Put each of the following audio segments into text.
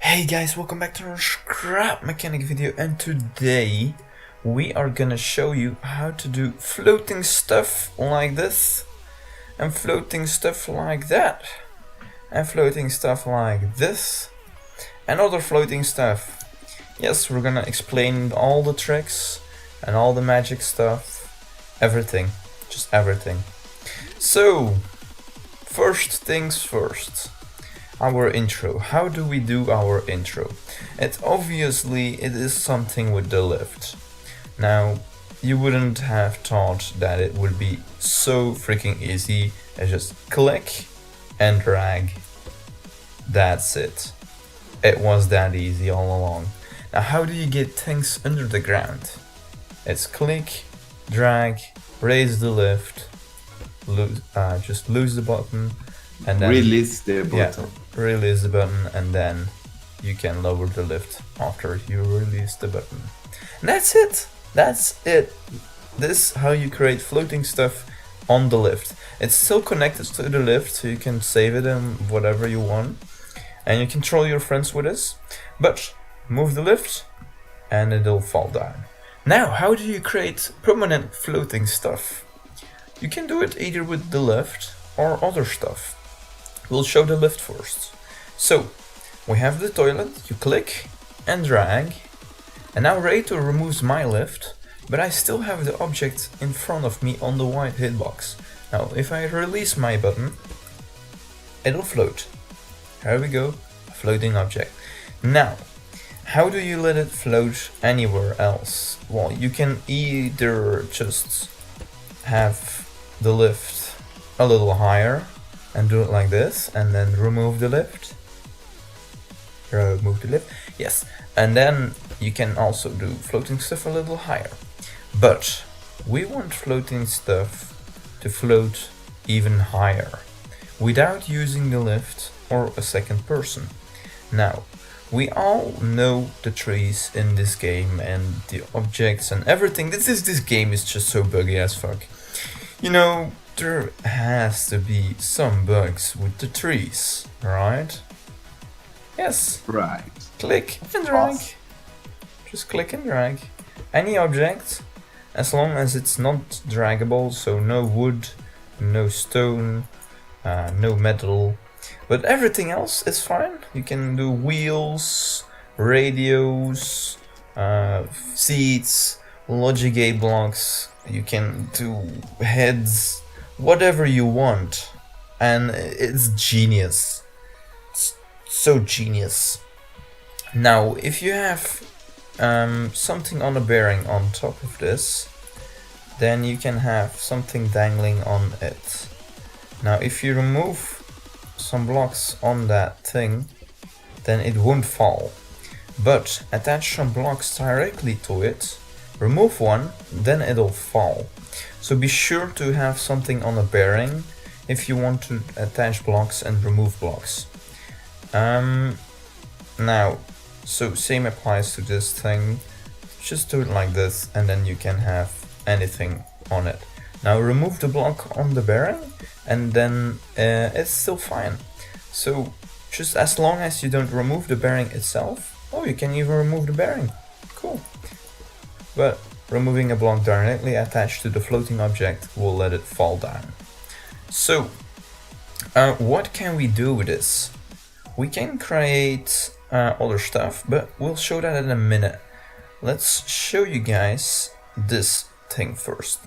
Hey guys, welcome back to our scrap mechanic video, and today we are gonna show you how to do floating stuff like this, and floating stuff like that, and floating stuff like this, and other floating stuff. Yes, we're gonna explain all the tricks and all the magic stuff, everything, just everything. So, first things first. Our intro. How do we do our intro? It is something with the lift. Now, you wouldn't have thought that it would be so freaking easy as just click and drag. That's it. It was that easy all along. Now, how do you get things under the ground? It's click, drag, raise the lift, just lose the button, and then release the button. Yeah, release the button, and then you can lower the lift after you release the button. And that's it. That's it. This is how you create floating stuff on the lift. It's still connected to the lift, so you can save it in whatever you want, and you can troll your friends with this. But move the lift, and it'll fall down. Now, how do you create permanent floating stuff? You can do it either with the lift or other stuff. We'll show the lift first. So, we have the toilet, you click and drag, and now Rato removes my lift, but I still have the object in front of me on the white hitbox. Now, if I release my button, it'll float. Here we go, a floating object. Now, how do you let it float anywhere else? Well, you can either just have the lift a little higher, and do it like this, and then remove the lift. Yes, and then you can also do floating stuff a little higher. But we want floating stuff to float even higher without using the lift or a second person. Now, we all know the trees in this game and the objects and everything. This game is just so buggy as fuck. You know, there has to be some bugs with the trees, right? Yes. Right. Click and drag. Awesome. Just click and drag. Any object, as long as it's not draggable, so no wood, no stone, no metal, but everything else is fine. You can do wheels, radios, seats, logic gate blocks. You can do heads, whatever you want, and it's genius. It's so genius. Now, if you have something on a bearing on top of this, then you can have something dangling on it. Now, if you remove some blocks on that thing, then it won't fall. But attach some blocks directly to it, remove one, then it'll fall. So be sure to have something on a bearing if you want to attach blocks and remove blocks. Now, so same applies to this thing. Just do it like this, and then you can have anything on it. Now remove the block on the bearing, and then it's still fine. So just as long as you don't remove the bearing itself. Oh, you can even remove the bearing. Cool. But removing a block directly attached to the floating object will let it fall down. So, what can we do with this? We can create other stuff, but we'll show that in a minute. Let's show you guys this thing first.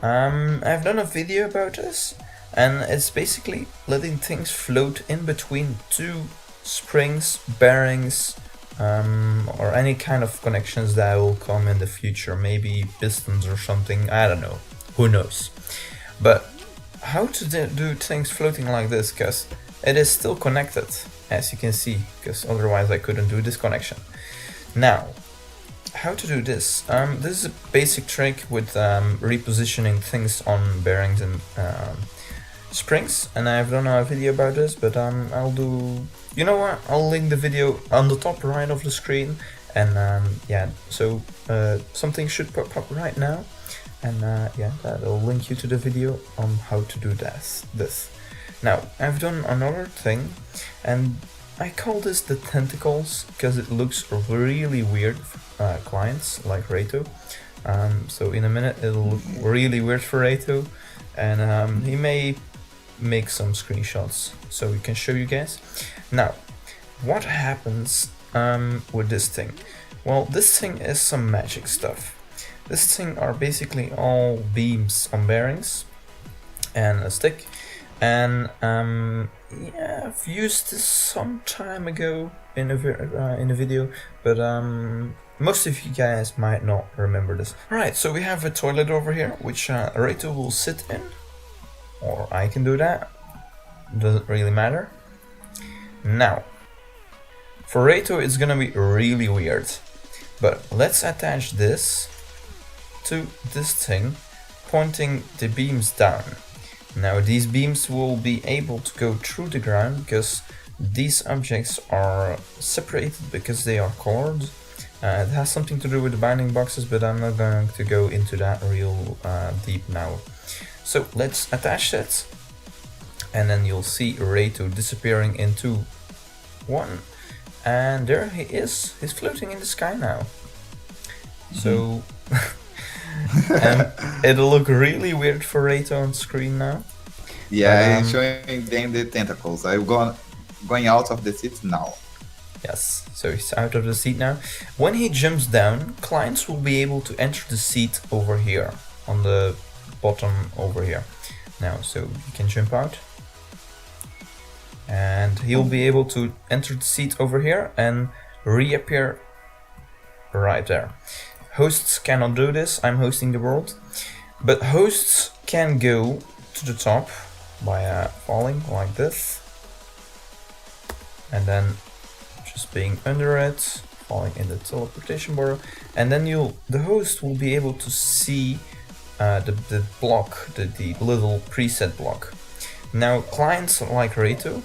I've done a video about this, and it's basically letting things float in between two springs, bearings, or any kind of connections that will come in the future, maybe pistons or something, I don't know, who knows. But how to do things floating like this, because it is still connected, as you can see, because otherwise I couldn't do this connection. Now, how to do this? This is a basic trick with repositioning things on bearings and springs, and I've done a video about this, but I'll do, you know what, I'll link the video on the top right of the screen, and yeah, so something should pop up right now, and yeah, that'll link you to the video on how to do this. Now, I've done another thing, and I call this the tentacles because it looks really weird for clients like Reto. So in a minute it'll look really weird for Reto, and he may make some screenshots so we can show you guys. Now, what happens with this thing? Well, this thing is some magic stuff. This thing are basically all beams on bearings and a stick, and yeah, I've used this some time ago in a video, but most of you guys might not remember this. Alright, so we have a toilet over here, which Reto will sit in, or I can do that, doesn't really matter. Now, for Reto it's gonna be really weird, but let's attach this to this thing, pointing the beams down. Now these beams will be able to go through the ground because these objects are separated because they are colored. It has something to do with the binding boxes, but I'm not going to go into that real deep now. So let's attach it, and then you'll see Reto disappearing into one, and there he is. He's floating in the sky now. So and it'll look really weird for Reto on screen now. Yeah, I'm showing them the tentacles. I'm going out of the seat now. Yes, so he's out of the seat now. When he jumps down, clients will be able to enter the seat over here, on the bottom over here. Now, so you can jump out. And he'll be able to enter the seat over here and reappear right there. Hosts cannot do this, I'm hosting the world. But hosts can go to the top by falling like this. And then just being under it, falling in the teleportation bar. And then the host will be able to see the block, the little preset block. Now clients like Reto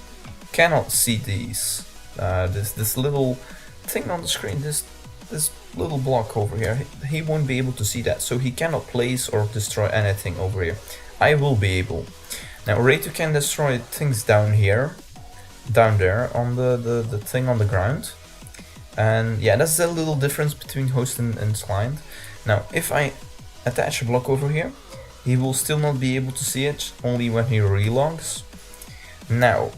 cannot see these, this little thing on the screen, this little block over here. He won't be able to see that, so he cannot place or destroy anything over here. I will be able. Now Reto can destroy things down here, down there on the thing on the ground. And yeah, that's the little difference between host and client. Now if I attach a block over here, he will still not be able to see it, only when he relogs. Now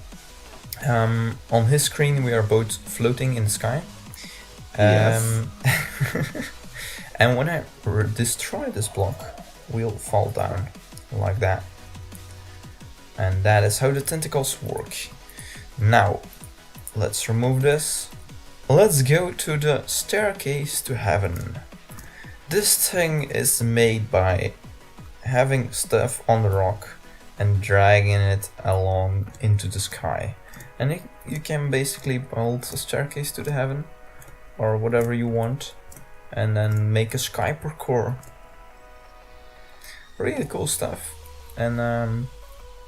on his screen we are both floating in the sky. Yes. And when I destroy this block, we'll fall down like that. And that is how the tentacles work. Now, let's remove this. Let's go to the staircase to heaven. This thing is made by having stuff on the rock and dragging it along into the sky. And you can basically build a staircase to the heaven, or whatever you want, and then make a sky parkour. Really cool stuff. And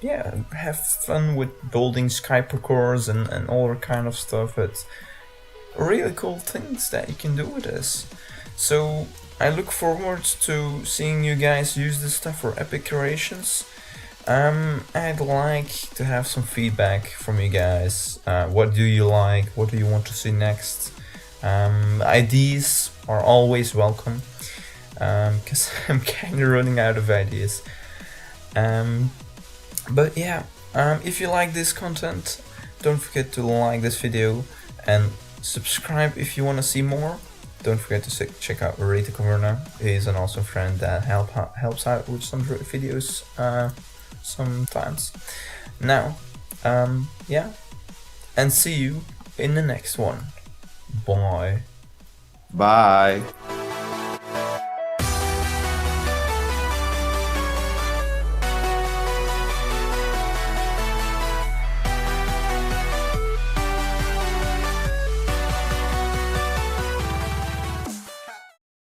yeah, have fun with building sky parkours and all that kind of stuff. It's really cool things that you can do with this. So I look forward to seeing you guys use this stuff for epic creations. I'd like to have some feedback from you guys. What do you like? What do you want to see next? Ideas are always welcome, because I'm kind of running out of ideas. But yeah, if you like this content, don't forget to like this video and subscribe if you want to see more. Don't forget to check out Reto Caverna. He's an awesome friend that helps out with some videos sometimes. Now, yeah, and see you in the next one. Bye. Bye.